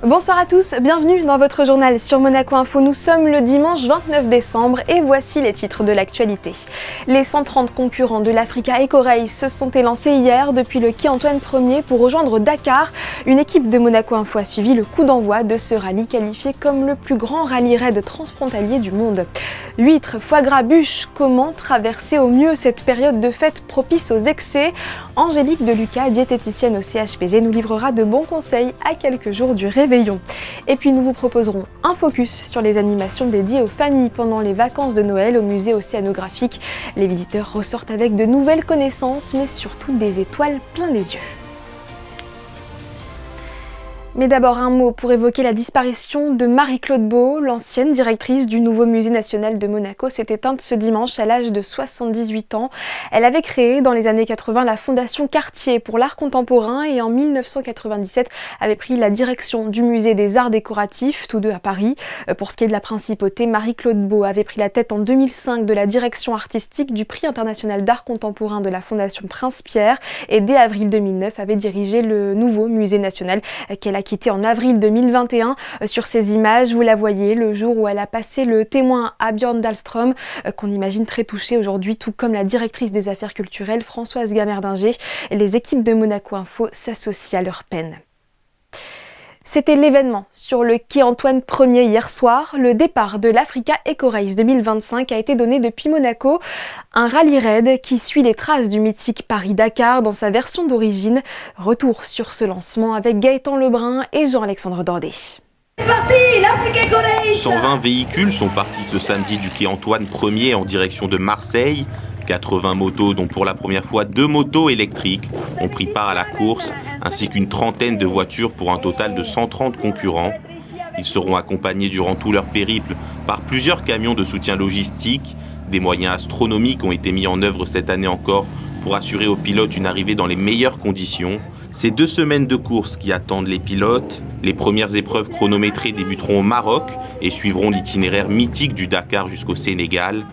Bonsoir à tous, bienvenue dans votre journal sur Monaco Info. Nous sommes le dimanche 29 décembre et voici les titres de l'actualité. Les 130 concurrents de l'Africa Eco Race se sont élancés hier depuis le quai Antoine Ier pour rejoindre Dakar. Une équipe de Monaco Info a suivi le coup d'envoi de ce rallye qualifié comme le plus grand rallye raid transfrontalier du monde. Huîtres, foie gras, bûches, comment traverser au mieux cette période de fête propice aux excès? Angélique Deluca, diététicienne au CHPG, nous livrera de bons conseils à quelques jours du réveillon. Et puis nous vous proposerons un focus sur les animations dédiées aux familles pendant les vacances de Noël au musée océanographique. Les visiteurs ressortent avec de nouvelles connaissances, mais surtout des étoiles plein les yeux. Mais d'abord un mot pour évoquer la disparition de Marie-Claude Beau, l'ancienne directrice du nouveau musée national de Monaco, s'est éteinte ce dimanche à l'âge de 78 ans. Elle avait créé dans les années 80 la Fondation Cartier pour l'art contemporain et en 1997 avait pris la direction du musée des arts décoratifs, tous deux à Paris. Pour ce qui est de la principauté, Marie-Claude Beau avait pris la tête en 2005 de la direction artistique du prix international d'art contemporain de la Fondation Prince-Pierre et dès avril 2009 avait dirigé le nouveau musée national qu'elle a quitté en avril 2021. Sur ces images, vous la voyez, le jour où elle a passé le témoin à Björn Dahlström, qu'on imagine très touché aujourd'hui, tout comme la directrice des affaires culturelles, Françoise Gamerdinger. Les équipes de Monaco Info s'associent à leur peine. C'était l'événement sur le quai Antoine Ier hier soir. Le départ de l'Africa Eco Race 2025 a été donné depuis Monaco. Un rallye raid qui suit les traces du mythique Paris-Dakar dans sa version d'origine. Retour sur ce lancement avec Gaëtan Lebrun et Jean-Alexandre Dordet. C'est parti, l'Africa Eco Race ! 120 véhicules sont partis ce samedi du quai Antoine Ier en direction de Marseille. 80 motos, dont pour la première fois 2 motos électriques, ont pris part à la course, ainsi qu'une trentaine de voitures pour un total de 130 concurrents. Ils seront accompagnés durant tout leur périple par plusieurs camions de soutien logistique. Des moyens astronomiques ont été mis en œuvre cette année encore pour assurer aux pilotes une arrivée dans les meilleures conditions. Ces 2 semaines de course qui attendent les pilotes. Les premières épreuves chronométrées débuteront au Maroc et suivront l'itinéraire mythique du Dakar jusqu'au Sénégal.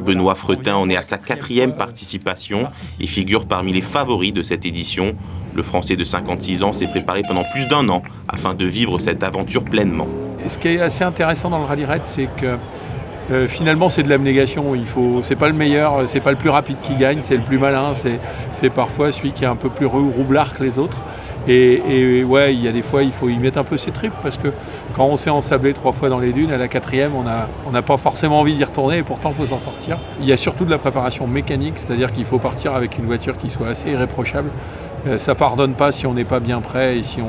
Benoît Fretin en est à sa 4e participation et figure parmi les favoris de cette édition. Le Français de 56 ans s'est préparé pendant plus d'1 an afin de vivre cette aventure pleinement. Et ce qui est assez intéressant dans le rallye raid, c'est que finalement c'est de l'abnégation. C'est pas le meilleur, c'est pas le plus rapide qui gagne, c'est le plus malin, c'est parfois celui qui est un peu plus roublard que les autres. Et ouais, il y a des fois il faut y mettre un peu ses tripes parce que quand on s'est ensablé 3 fois dans les dunes, à la 4e on n'a pas forcément envie d'y retourner et pourtant il faut s'en sortir. Il y a surtout de la préparation mécanique, c'est-à-dire qu'il faut partir avec une voiture qui soit assez irréprochable. Ça pardonne pas si on n'est pas bien prêt et si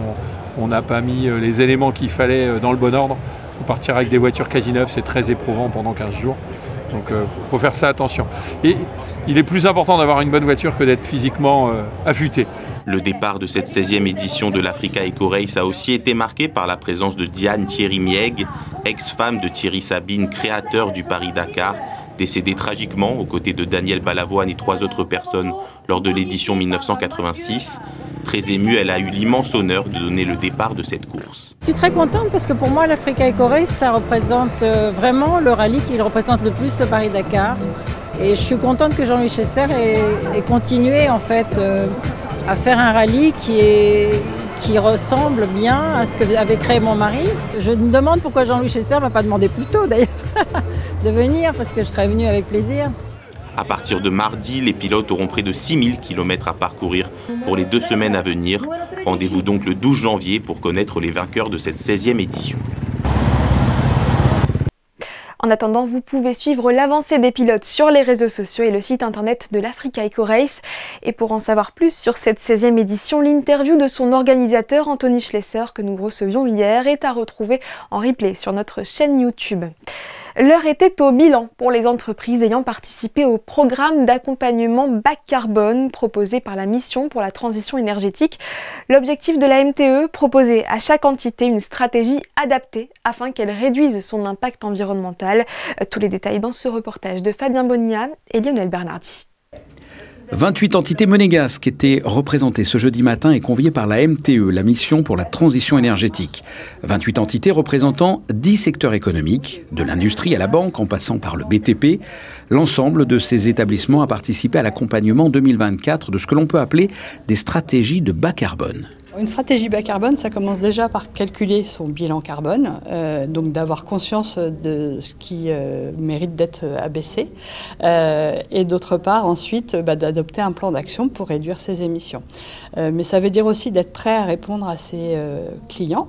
on n'a pas mis les éléments qu'il fallait dans le bon ordre. Il faut partir avec des voitures quasi neuves, c'est très éprouvant pendant 15 jours. Donc il faut faire ça attention. Et il est plus important d'avoir une bonne voiture que d'être physiquement affûté. Le départ de cette 16e édition de l'Africa Eco Race a aussi été marqué par la présence de Diane Thierry-Mieg, ex-femme de Thierry Sabine, créateur du Paris-Dakar, décédée tragiquement aux côtés de Daniel Balavoine et 3 autres personnes lors de l'édition 1986. Très émue, elle a eu l'immense honneur de donner le départ de cette course. Je suis très contente parce que pour moi, l'Africa Eco Race, ça représente vraiment le rallye qui représente le plus le Paris-Dakar. Et je suis contente que Jean-Louis Chesser ait continué en fait à faire un rallye qui ressemble bien à ce que avait créé mon mari. Je me demande pourquoi Jean-Louis Chesser ne m'a pas demandé plus tôt d'ailleurs de venir parce que je serais venue avec plaisir. À partir de mardi, les pilotes auront près de 6000 km à parcourir pour les 2 semaines à venir. Rendez-vous donc le 12 janvier pour connaître les vainqueurs de cette 16e édition. En attendant, vous pouvez suivre l'avancée des pilotes sur les réseaux sociaux et le site internet de l'Africa Eco Race. Et pour en savoir plus sur cette 16e édition, l'interview de son organisateur Anthony Schlesser que nous recevions hier est à retrouver en replay sur notre chaîne YouTube. L'heure était au bilan pour les entreprises ayant participé au programme d'accompagnement bas carbone proposé par la Mission pour la transition énergétique. L'objectif de la MTE, proposer à chaque entité une stratégie adaptée afin qu'elle réduise son impact environnemental. Tous les détails dans ce reportage de Fabien Bonilla et Lionel Bernardi. 28 entités monégasques étaient représentées ce jeudi matin et conviées par la MTE, la Mission pour la transition énergétique. 28 entités représentant 10 secteurs économiques, de l'industrie à la banque en passant par le BTP. L'ensemble de ces établissements a participé à l'accompagnement 2024 de ce que l'on peut appeler des stratégies de bas carbone. Une stratégie bas carbone, ça commence déjà par calculer son bilan carbone, donc d'avoir conscience de ce qui mérite d'être abaissé, et d'autre part ensuite d'adopter un plan d'action pour réduire ses émissions. Mais ça veut dire aussi d'être prêt à répondre à ses clients,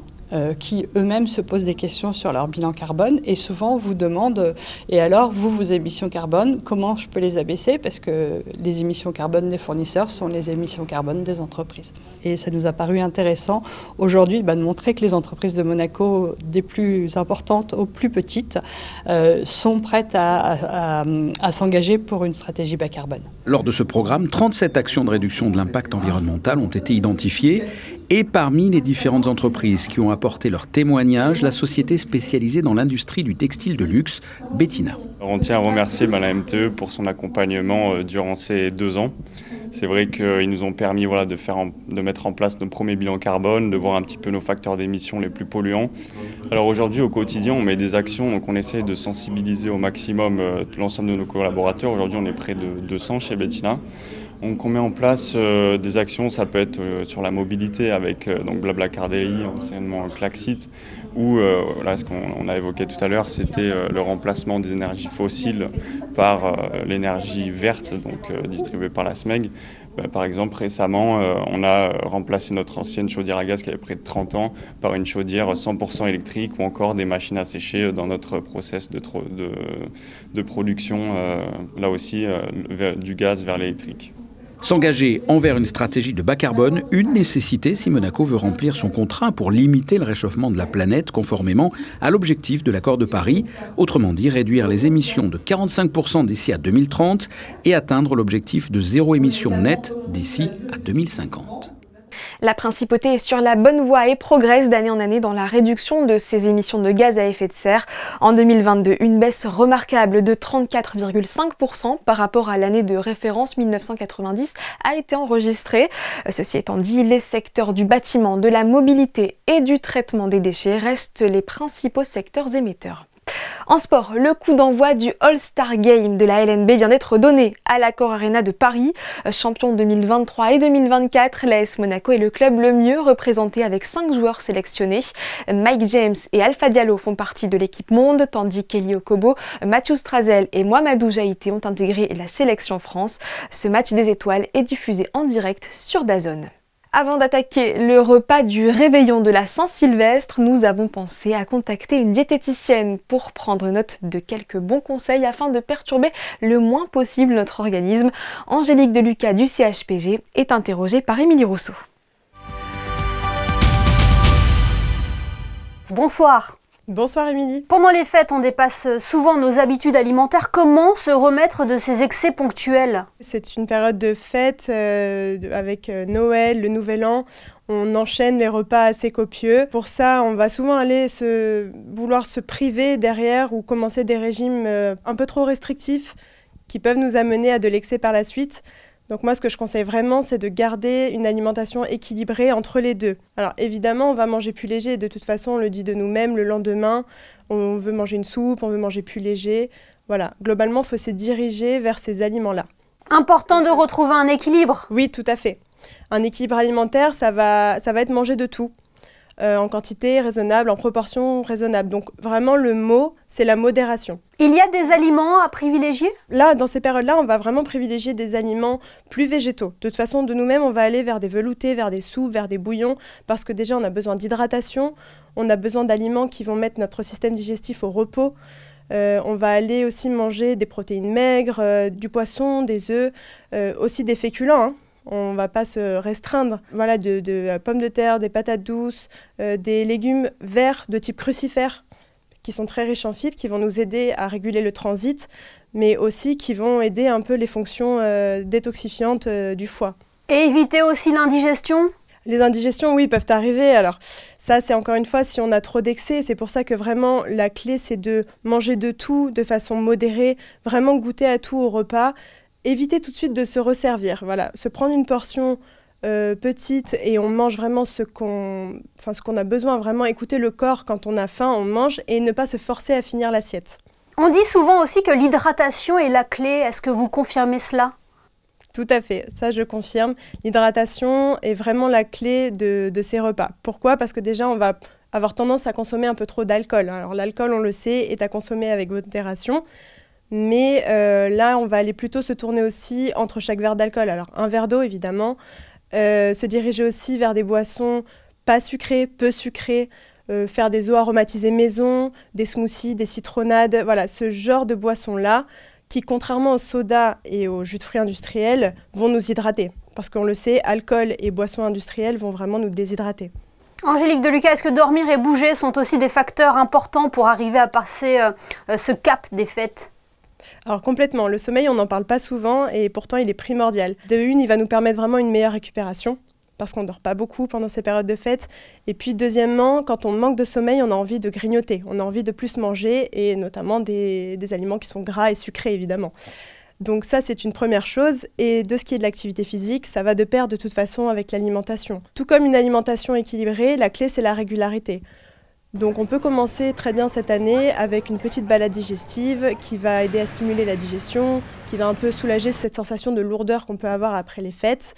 qui eux-mêmes se posent des questions sur leur bilan carbone et souvent vous demandent « et alors, vos émissions carbone, comment je peux les abaisser ?» parce que les émissions carbone des fournisseurs sont les émissions carbone des entreprises. Et ça nous a paru intéressant aujourd'hui de montrer que les entreprises de Monaco, des plus importantes aux plus petites, sont prêtes à s'engager pour une stratégie bas carbone. Lors de ce programme, 37 actions de réduction de l'impact environnemental ont été identifiées. Et parmi les différentes entreprises qui ont apporté leur témoignage, la société spécialisée dans l'industrie du textile de luxe, Bettina. On tient à remercier la MTE pour son accompagnement durant ces 2 ans. C'est vrai qu'ils nous ont permis de mettre en place nos premiers bilans carbone, de voir un petit peu nos facteurs d'émissions les plus polluants. Alors aujourd'hui, au quotidien, on met des actions, donc on essaie de sensibiliser au maximum l'ensemble de nos collaborateurs. Aujourd'hui, on est près de 200 chez Bettina. Donc on met en place des actions, ça peut être sur la mobilité avec BlaBlaCar Daily, anciennement Klaxit, ou là, ce qu'on a évoqué tout à l'heure, c'était le remplacement des énergies fossiles par l'énergie verte, donc distribuée par la SMEG. Par exemple, récemment, on a remplacé notre ancienne chaudière à gaz qui avait près de 30 ans par une chaudière 100% électrique ou encore des machines à sécher dans notre process de production, là aussi, du gaz vers l'électrique. S'engager envers une stratégie de bas carbone, une nécessité si Monaco veut remplir son contrat pour limiter le réchauffement de la planète conformément à l'objectif de l'accord de Paris, autrement dit réduire les émissions de 45% d'ici à 2030 et atteindre l'objectif de zéro émission nette d'ici à 2050. La principauté est sur la bonne voie et progresse d'année en année dans la réduction de ses émissions de gaz à effet de serre. En 2022, une baisse remarquable de 34,5% par rapport à l'année de référence 1990 a été enregistrée. Ceci étant dit, les secteurs du bâtiment, de la mobilité et du traitement des déchets restent les principaux secteurs émetteurs. En sport, le coup d'envoi du All-Star Game de la LNB vient d'être donné à l'Accor Arena de Paris. Champion 2023 et 2024, l'AS Monaco est le club le mieux représenté avec 5 joueurs sélectionnés. Mike James et Alpha Diallo font partie de l'équipe monde, tandis qu'Eli Okobo, Mathieu Strazel et Mohamedou Jaïté ont intégré la sélection France. Ce match des étoiles est diffusé en direct sur DAZN. Avant d'attaquer le repas du réveillon de la Saint-Sylvestre, nous avons pensé à contacter une diététicienne pour prendre note de quelques bons conseils afin de perturber le moins possible notre organisme. Angélique Deluca du CHPG est interrogée par Émilie Rousseau. Bonsoir. Bonsoir Émilie. Pendant les fêtes, on dépasse souvent nos habitudes alimentaires. Comment se remettre de ces excès ponctuels? C'est une période de fête avec Noël, le Nouvel An. On enchaîne les repas assez copieux. Pour ça, on va souvent aller vouloir se priver derrière ou commencer des régimes un peu trop restrictifs qui peuvent nous amener à de l'excès par la suite. Donc moi, ce que je conseille vraiment, c'est de garder une alimentation équilibrée entre les deux. Alors évidemment, on va manger plus léger. De toute façon, on le dit de nous-mêmes le lendemain. On veut manger une soupe, on veut manger plus léger. Voilà, globalement, il faut se diriger vers ces aliments-là. Important de retrouver un équilibre. Oui, tout à fait. Un équilibre alimentaire, ça va être manger de tout. En quantité raisonnable, en proportion raisonnable. Donc vraiment, le mot, c'est la modération. Il y a des aliments à privilégier? Là, dans ces périodes-là, on va vraiment privilégier des aliments plus végétaux. De toute façon, de nous-mêmes, on va aller vers des veloutés, vers des soupes, vers des bouillons, parce que déjà, on a besoin d'hydratation, on a besoin d'aliments qui vont mettre notre système digestif au repos. On va aller aussi manger des protéines maigres, du poisson, des œufs, aussi des féculents, hein. On ne va pas se restreindre. Voilà, de la pomme de terre, des patates douces, des légumes verts de type crucifère qui sont très riches en fibres, qui vont nous aider à réguler le transit, mais aussi qui vont aider un peu les fonctions détoxifiantes du foie. Et éviter aussi l'indigestion? Les indigestions, oui, peuvent arriver. Alors ça, c'est encore une fois si on a trop d'excès. C'est pour ça que vraiment, la clé, c'est de manger de tout de façon modérée, vraiment goûter à tout au repas. Éviter tout de suite de se resservir, voilà, se prendre une portion petite et on mange vraiment ce qu'on a besoin, vraiment écouter le corps quand on a faim, on mange et ne pas se forcer à finir l'assiette. On dit souvent aussi que l'hydratation est la clé, est-ce que vous confirmez cela? Tout à fait, ça je confirme. L'hydratation est vraiment la clé de ces repas. Pourquoi? Parce que déjà, on va avoir tendance à consommer un peu trop d'alcool. Alors l'alcool, on le sait, est à consommer avec modération. Mais là, on va aller plutôt se tourner aussi entre chaque verre d'alcool. Alors un verre d'eau, évidemment. Se diriger aussi vers des boissons pas sucrées, peu sucrées. Faire des eaux aromatisées maison, des smoothies, des citronnades. Voilà, ce genre de boissons-là qui, contrairement au soda et aux jus de fruits industriels, vont nous hydrater. Parce qu'on le sait, alcool et boissons industrielles vont vraiment nous déshydrater. Angélique Delucas, est-ce que dormir et bouger sont aussi des facteurs importants pour arriver à passer ce cap des fêtes? Alors complètement, le sommeil, on n'en parle pas souvent et pourtant il est primordial. De une, il va nous permettre vraiment une meilleure récupération, parce qu'on ne dort pas beaucoup pendant ces périodes de fête. Et puis deuxièmement, quand on manque de sommeil, on a envie de grignoter, on a envie de plus manger, et notamment des aliments qui sont gras et sucrés, évidemment. Donc ça, c'est une première chose. Et de ce qui est de l'activité physique, ça va de pair de toute façon avec l'alimentation. Tout comme une alimentation équilibrée, la clé, c'est la régularité. Donc on peut commencer très bien cette année avec une petite balade digestive qui va aider à stimuler la digestion, qui va un peu soulager cette sensation de lourdeur qu'on peut avoir après les fêtes.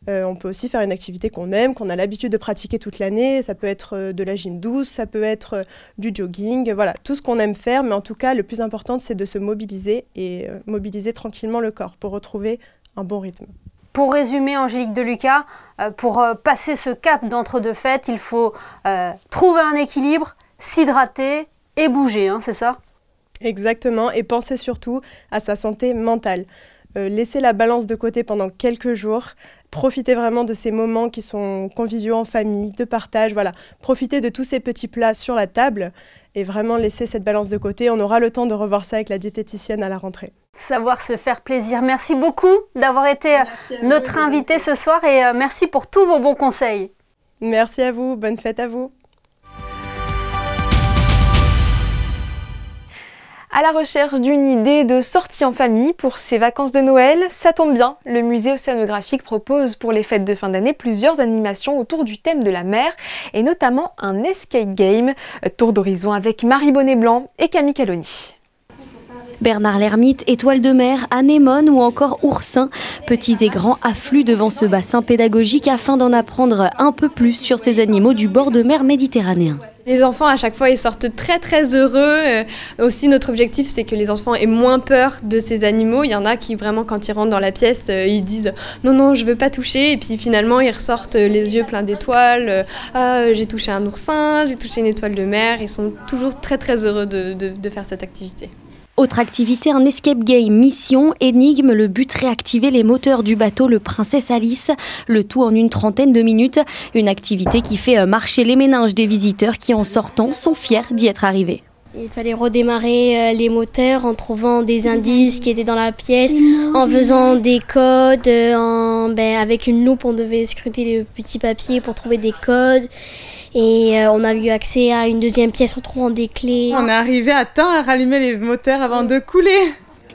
On peut aussi faire une activité qu'on aime, qu'on a l'habitude de pratiquer toute l'année. Ça peut être de la gym douce, ça peut être du jogging, voilà, tout ce qu'on aime faire. Mais en tout cas, le plus important, c'est de se mobiliser et mobiliser tranquillement le corps pour retrouver un bon rythme. Pour résumer, Angélique Delucas, pour passer ce cap d'entre-deux fêtes, il faut trouver un équilibre, s'hydrater et bouger, hein, c'est ça? Exactement, et penser surtout à sa santé mentale. Laisser la balance de côté pendant quelques jours, profiter vraiment de ces moments qui sont conviviaux en famille, de partage, voilà. Profiter de tous ces petits plats sur la table et vraiment laisser cette balance de côté. On aura le temps de revoir ça avec la diététicienne à la rentrée. Savoir se faire plaisir. Merci beaucoup d'avoir été notre invité ce soir et merci pour tous vos bons conseils. Merci à vous, bonne fête à vous. À la recherche d'une idée de sortie en famille pour ces vacances de Noël, ça tombe bien, le musée océanographique propose pour les fêtes de fin d'année plusieurs animations autour du thème de la mer et notamment un escape game, tour d'horizon avec Marie Bonnet-Blanc et Camille Caloni. Bernard l'Ermite, étoile de mer, anémone ou encore oursin. Petits et grands affluent devant ce bassin pédagogique afin d'en apprendre un peu plus sur ces animaux du bord de mer méditerranéen. Les enfants, à chaque fois, ils sortent très heureux. Aussi, notre objectif, c'est que les enfants aient moins peur de ces animaux. Il y en a qui, vraiment, quand ils rentrent dans la pièce, ils disent « Non, je veux pas toucher ». Et puis, finalement, ils ressortent les yeux pleins d'étoiles. « Ah, j'ai touché un oursin, j'ai touché une étoile de mer ». Ils sont toujours très heureux de faire cette activité. Autre activité, un escape game, mission, énigme, le but réactiver les moteurs du bateau le Princesse Alice, le tout en une trentaine de minutes. Une activité qui fait marcher les méninges des visiteurs qui en sortant sont fiers d'y être arrivés. Il fallait redémarrer les moteurs en trouvant des indices qui étaient dans la pièce, en faisant des codes, avec une loupe on devait scruter les petits papiers pour trouver des codes. Et on a eu accès à une deuxième pièce en trouvant des clés. On est arrivé à temps à rallumer les moteurs avant de couler.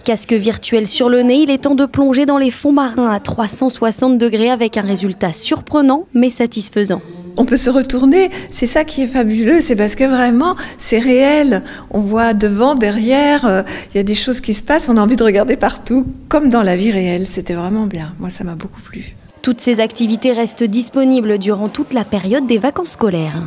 Casque virtuel sur le nez, il est temps de plonger dans les fonds marins à 360 degrés avec un résultat surprenant mais satisfaisant. On peut se retourner, c'est ça qui est fabuleux, c'est parce que vraiment c'est réel. On voit devant, derrière, il y a des choses qui se passent, on a envie de regarder partout, comme dans la vie réelle. C'était vraiment bien, moi ça m'a beaucoup plu. Toutes ces activités restent disponibles durant toute la période des vacances scolaires.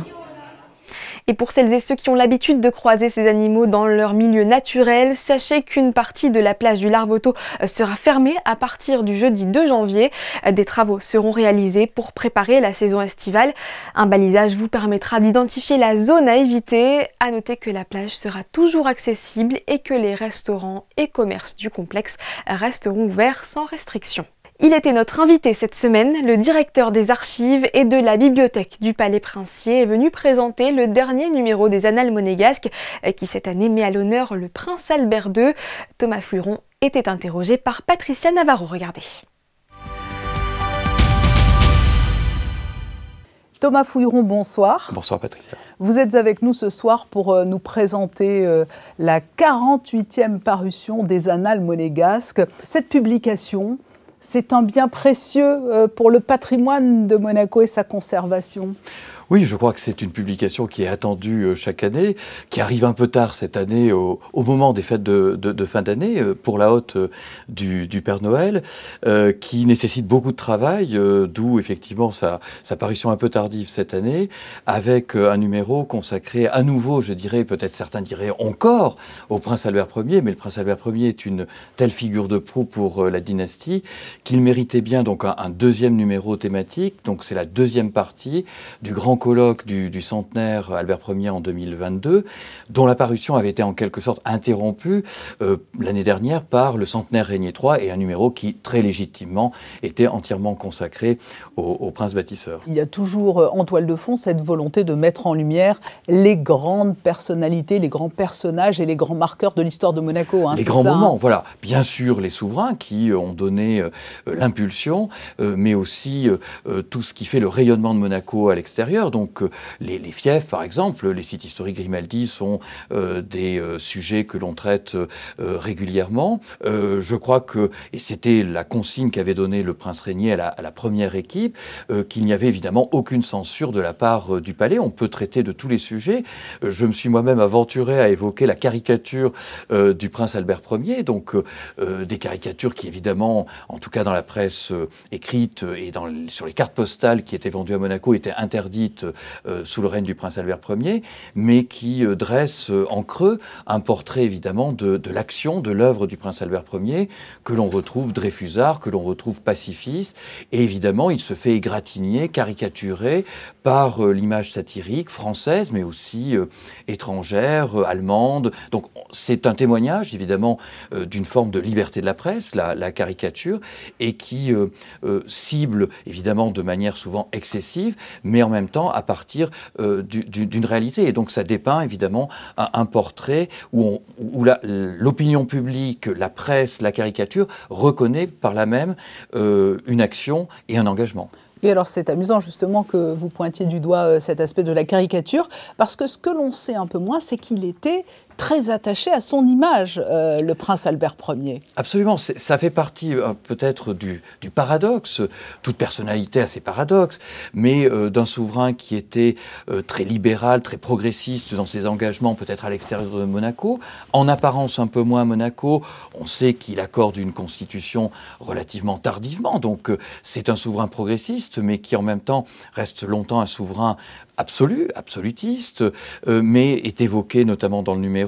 Et pour celles et ceux qui ont l'habitude de croiser ces animaux dans leur milieu naturel, sachez qu'une partie de la plage du Larvoto sera fermée à partir du jeudi 2 janvier. Des travaux seront réalisés pour préparer la saison estivale. Un balisage vous permettra d'identifier la zone à éviter. À noter que la plage sera toujours accessible et que les restaurants et commerces du complexe resteront ouverts sans restriction. Il était notre invité cette semaine. Le directeur des archives et de la bibliothèque du Palais Princier est venu présenter le dernier numéro des Annales monégasques qui cette année met à l'honneur le prince Albert II. Thomas Fluiron était interrogé par Patricia Navarro. Regardez. Thomas Fouilleron, bonsoir. Bonsoir Patricia. Vous êtes avec nous ce soir pour nous présenter la 48e parution des Annales monégasques. Cette publication, c'est un bien précieux pour le patrimoine de Monaco et sa conservation. Oui, je crois que c'est une publication qui est attendue chaque année, qui arrive un peu tard cette année, au moment des fêtes de fin d'année, pour la hotte du Père Noël, qui nécessite beaucoup de travail, d'où effectivement sa parution un peu tardive cette année, avec un numéro consacré à nouveau, je dirais, peut-être certains diraient encore, au prince Albert Ier, mais le prince Albert Ier est une telle figure de proue pour la dynastie qu'il méritait bien donc un deuxième numéro thématique. Donc c'est la deuxième partie du grand colloque du centenaire Albert Ier en 2022, dont la parution avait été en quelque sorte interrompue l'année dernière par le centenaire Régnier III, et un numéro qui, très légitimement, était entièrement consacré au prince bâtisseur. Il y a toujours en toile de fond cette volonté de mettre en lumière les grandes personnalités, les grands personnages et les grands marqueurs de l'histoire de Monaco. Les grands moments, voilà. Bien sûr, les souverains qui ont donné l'impulsion, mais aussi tout ce qui fait le rayonnement de Monaco à l'extérieur. Donc les fiefs, par exemple, les sites historiques Grimaldi sont des sujets que l'on traite régulièrement. Je crois que, et c'était la consigne qu'avait donnée le prince Régnier à la première équipe, qu'il n'y avait évidemment aucune censure de la part du palais. On peut traiter de tous les sujets. Je me suis moi-même aventuré à évoquer la caricature du prince Albert Ier, donc des caricatures qui évidemment, en tout cas dans la presse écrite et sur les cartes postales qui étaient vendues à Monaco, étaient interdites sous le règne du prince Albert Ier, mais qui dressent en creux un portrait évidemment de l'action, de l'œuvre du prince Albert Ier, que l'on retrouve dreyfusard, que l'on retrouve pacifiste, et évidemment il se fait égratigner, caricaturer par l'image satirique française, mais aussi étrangère, allemande. Donc c'est un témoignage évidemment d'une forme de liberté de la presse, la caricature, et qui cible évidemment de manière souvent excessive, mais en même temps à partir d'une réalité. Et donc ça dépeint évidemment un portrait où l'opinion publique, la presse, la caricature reconnaît par là même une action et un engagement. Et alors c'est amusant justement que vous pointiez du doigt cet aspect de la caricature, parce que ce que l'on sait un peu moins, c'est qu'il était très attaché à son image, le prince Albert Ier. Absolument, ça fait partie peut-être du paradoxe. Toute personnalité a ses paradoxes, mais d'un souverain qui était très libéral, très progressiste dans ses engagements, peut-être à l'extérieur de Monaco, en apparence un peu moins à Monaco. On sait qu'il accorde une constitution relativement tardivement, donc c'est un souverain progressiste, mais qui en même temps reste longtemps un souverain absolu, absolutiste, mais est évoqué notamment dans le numéro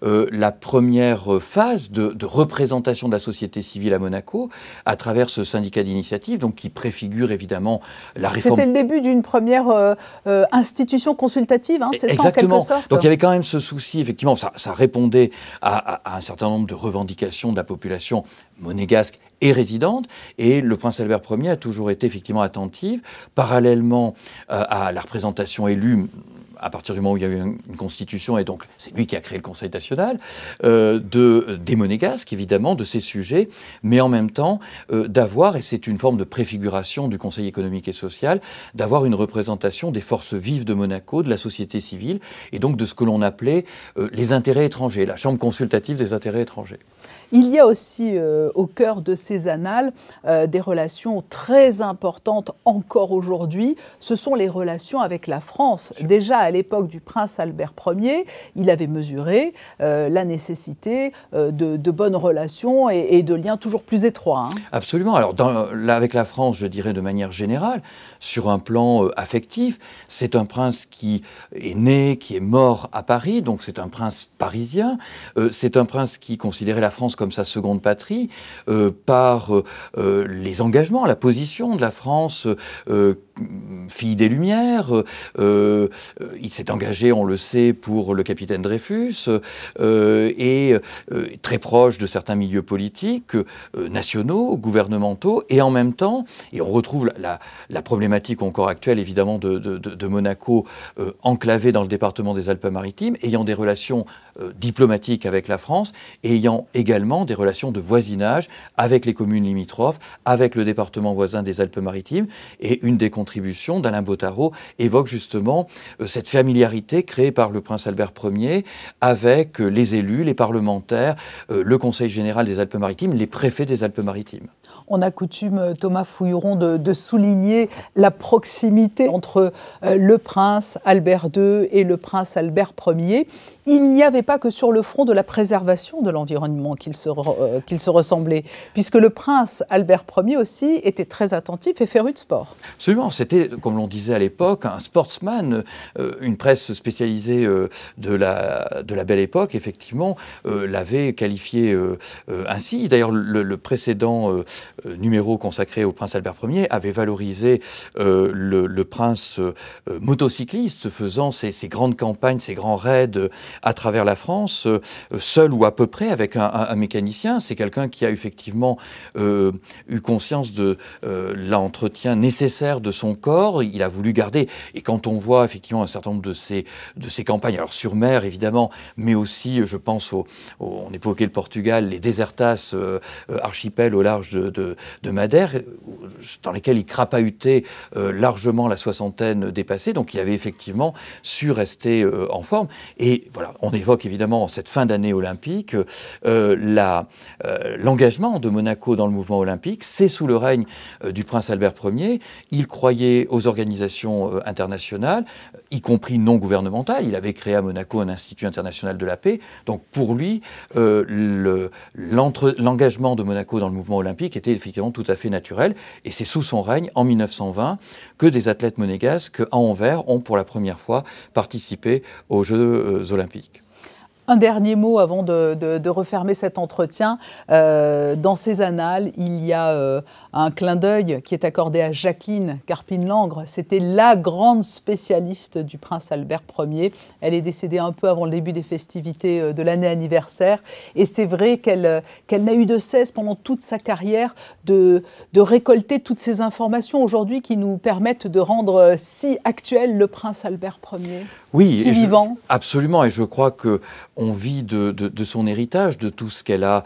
la première phase de représentation de la société civile à Monaco à travers ce syndicat d'initiative, donc qui préfigure évidemment la réforme. C'était le début d'une première institution consultative, hein, c'est ça en quelque sorte. Donc il y avait quand même ce souci, effectivement, ça répondait à un certain nombre de revendications de la population monégasque et résidente, et le prince Albert Ier a toujours été effectivement attentif, parallèlement à la représentation élue, à partir du moment où il y a eu une constitution, et donc c'est lui qui a créé le Conseil national, des monégasques, évidemment, de ces sujets, mais en même temps d'avoir, et c'est une forme de préfiguration du Conseil économique et social, d'avoir une représentation des forces vives de Monaco, de la société civile, et donc de ce que l'on appelait les intérêts étrangers, la chambre consultative des intérêts étrangers. Il y a aussi au cœur de ces annales des relations très importantes encore aujourd'hui. Ce sont les relations avec la France. Déjà à l'époque du prince Albert Ier, il avait mesuré la nécessité de bonnes relations et de liens toujours plus étroits. Hein. Absolument. Alors là, avec la France, je dirais de manière générale, sur un plan affectif, c'est un prince qui est né, qui est mort à Paris, donc c'est un prince parisien. C'est un prince qui considérait la France comme sa seconde patrie, par les engagements, la position de la France, fille des Lumières. Il s'est engagé, on le sait, pour le capitaine Dreyfus, et très proche de certains milieux politiques, nationaux, gouvernementaux, et en même temps, et on retrouve la problématique encore actuelle, évidemment, de Monaco, enclavé dans le département des Alpes-Maritimes, ayant des relations diplomatiques avec la France, et ayant également des relations de voisinage avec les communes limitrophes, avec le département voisin des Alpes-Maritimes. Et une des contributions d'Alain Bottaro évoque justement cette familiarité créée par le prince Albert Ier avec les élus, les parlementaires, le Conseil général des Alpes-Maritimes, les préfets des Alpes-Maritimes. On a coutume, Thomas Fouilleron, de souligner la proximité entre le prince Albert II et le prince Albert Ier. Il n'y avait pas que sur le front de la préservation de l'environnement qu'ils se ressemblaient, puisque le prince Albert Ier aussi était très attentif et féru de sport. Absolument, c'était, comme l'on disait à l'époque, un sportsman. Une presse spécialisée de la Belle Époque, effectivement, l'avait qualifié ainsi. D'ailleurs, le précédent numéro consacré au prince Albert Ier avait valorisé le prince motocycliste, faisant ses grandes campagnes, ses grands raids à travers la France, seul ou à peu près avec un mécanicien. C'est quelqu'un qui a effectivement eu conscience de l'entretien nécessaire de son corps. Il a voulu garder, et quand on voit effectivement un certain nombre de ces campagnes, alors sur mer évidemment, mais aussi, je pense, on évoquait le Portugal, les Desertas, archipels au large de Madère, dans lesquels il crapahutait largement la soixantaine dépassée. Donc il avait effectivement su rester en forme. Et voilà, on évoque évidemment cette fin d'année olympique, l'engagement de Monaco dans le mouvement olympique. C'est sous le règne du prince Albert Ier. Il croyait aux organisations internationales, y compris non gouvernementales. Il avait créé à Monaco un institut international de la paix. Donc pour lui, l'engagement de Monaco dans le mouvement olympique était effectivement tout à fait naturel. Et c'est sous son règne, en 1920, que des athlètes monégasques à Anvers ont pour la première fois participé aux Jeux olympiques. Un dernier mot avant de refermer cet entretien. Dans ces annales, il y a un clin d'œil qui est accordé à Jacqueline Carpine-Langre. C'était la grande spécialiste du prince Albert Ier. Elle est décédée un peu avant le début des festivités de l'année anniversaire. Et c'est vrai qu'elle n'a eu de cesse pendant toute sa carrière de récolter toutes ces informations aujourd'hui qui nous permettent de rendre si actuel le prince Albert Ier. Oui, si vivant. Absolument. Et je crois que on vit de son héritage, de tout ce qu'elle a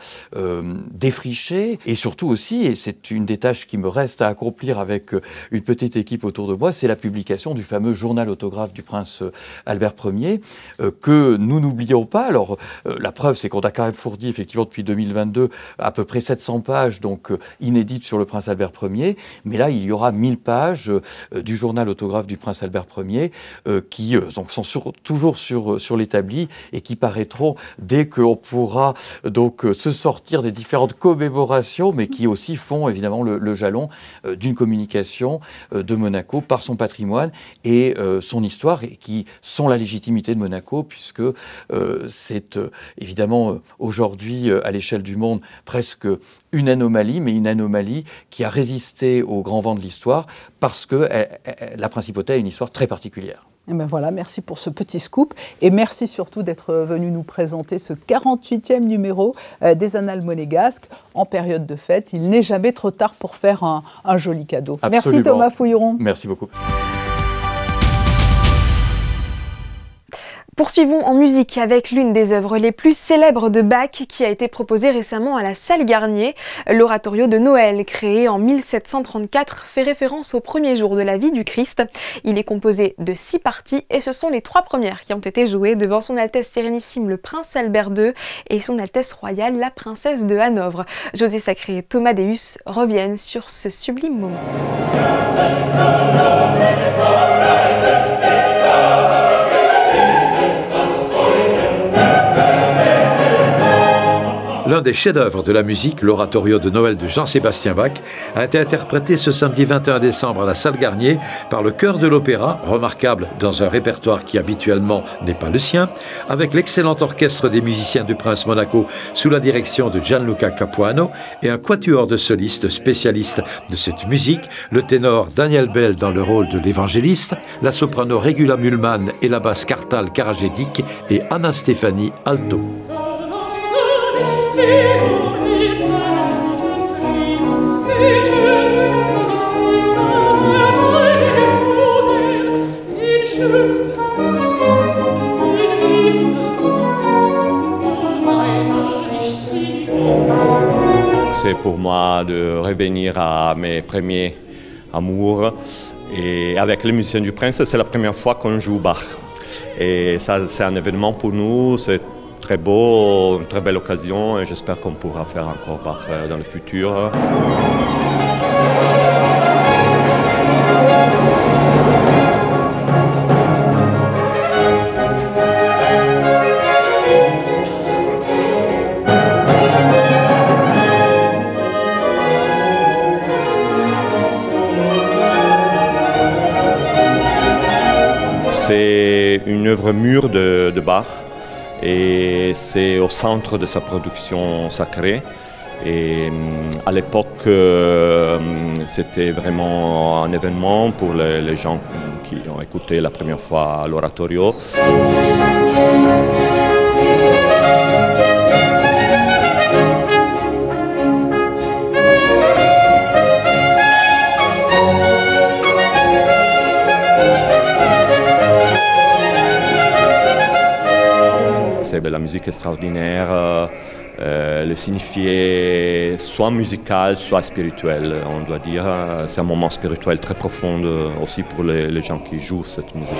défriché, et surtout aussi, et c'est une des tâches qui me reste à accomplir avec une petite équipe autour de moi, c'est la publication du fameux journal autographe du prince Albert Ier, que nous n'oublions pas. Alors, la preuve, c'est qu'on a quand même fourni, effectivement, depuis 2022, à peu près 700 pages, donc inédites sur le prince Albert Ier, mais là, il y aura 1000 pages du journal autographe du prince Albert Ier, qui donc, sont toujours sur l'établi, et qui paraîtront dès qu'on pourra donc se sortir des différentes commémorations, mais qui aussi font évidemment le jalon d'une communication de Monaco par son patrimoine et son histoire, et qui sont la légitimité de Monaco, puisque c'est évidemment aujourd'hui à l'échelle du monde presque une anomalie, mais une anomalie qui a résisté au grand vent de l'histoire, parce que la principauté a une histoire très particulière. Et ben voilà, merci pour ce petit scoop, et merci surtout d'être venu nous présenter ce 48e numéro des Annales monégasques. En période de fête, il n'est jamais trop tard pour faire un joli cadeau. Absolument. Merci Thomas Fouilleron. Merci beaucoup. Poursuivons en musique avec l'une des œuvres les plus célèbres de Bach qui a été proposée récemment à la Salle Garnier. L'oratorio de Noël, créé en 1734, fait référence au premier jour de la vie du Christ. Il est composé de 6 parties et ce sont les 3 premières qui ont été jouées devant son Altesse Sérénissime le Prince Albert II et son Altesse Royale la Princesse de Hanovre. José Sacré et Thomas Deus reviennent sur ce sublime moment. L'un des chefs-d'œuvre de la musique, l'oratorio de Noël de Jean-Sébastien Bach, a été interprété ce samedi 21 décembre à la Salle Garnier par le chœur de l'Opéra, remarquable dans un répertoire qui habituellement n'est pas le sien, avec l'excellent orchestre des musiciens du Prince Monaco sous la direction de Gianluca Capuano et un quatuor de solistes spécialistes de cette musique, le ténor Daniel Bell dans le rôle de l'évangéliste, la soprano Regula Mühlmann et la basse Kartal Karagedik et Anna Stefani alto. C'est pour moi de revenir à mes premiers amours. Et avec les musiciens du Prince, c'est la première fois qu'on joue Bach. Et ça, c'est un événement pour nous, c'est très beau, une très belle occasion et j'espère qu'on pourra faire encore dans le futur. C'est une œuvre mûre de Bach et c'est au centre de sa production sacrée. Et à l'époque, c'était vraiment un événement pour les gens qui ont écouté la première fois l'oratorio. C'est de la musique extraordinaire, le signifié soit musical, soit spirituel, on doit dire. C'est un moment spirituel très profond aussi pour les gens qui jouent cette musique.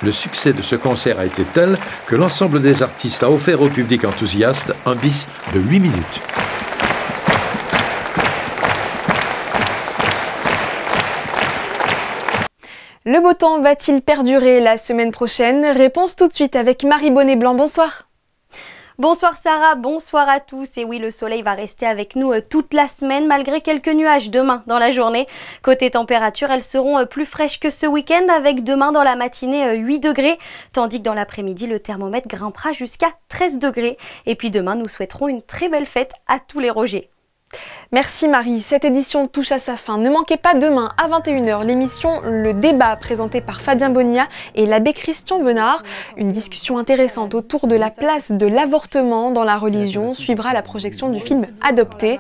Le succès de ce concert a été tel que l'ensemble des artistes a offert au public enthousiaste un bis de 8 minutes. Le beau temps va-t-il perdurer la semaine prochaine? Réponse tout de suite avec Marie Bonnet-Blanc. Bonsoir. Bonsoir Sarah, bonsoir à tous. Et oui, le soleil va rester avec nous toute la semaine malgré quelques nuages demain dans la journée. Côté température, elles seront plus fraîches que ce week-end avec demain dans la matinée 8 degrés. Tandis que dans l'après-midi, le thermomètre grimpera jusqu'à 13 degrés. Et puis demain, nous souhaiterons une très belle fête à tous les Rogers. Merci Marie, cette édition touche à sa fin. Ne manquez pas demain à 21h l'émission Le Débat présentée par Fabien Bonilla et l'abbé Christian Venard. Une discussion intéressante autour de la place de l'avortement dans la religion suivra la projection du film Adopté.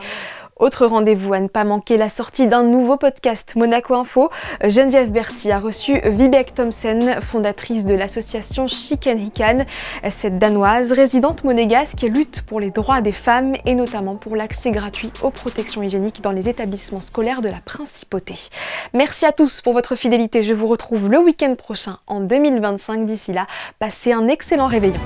Autre rendez-vous à ne pas manquer, la sortie d'un nouveau podcast Monaco Info. Geneviève Berthy a reçu Vibeke Thomsen, fondatrice de l'association Chicken Hikan. Cette Danoise, résidente monégasque, lutte pour les droits des femmes et notamment pour l'accès gratuit aux protections hygiéniques dans les établissements scolaires de la Principauté. Merci à tous pour votre fidélité. Je vous retrouve le week-end prochain en 2025. D'ici là, passez un excellent réveillon.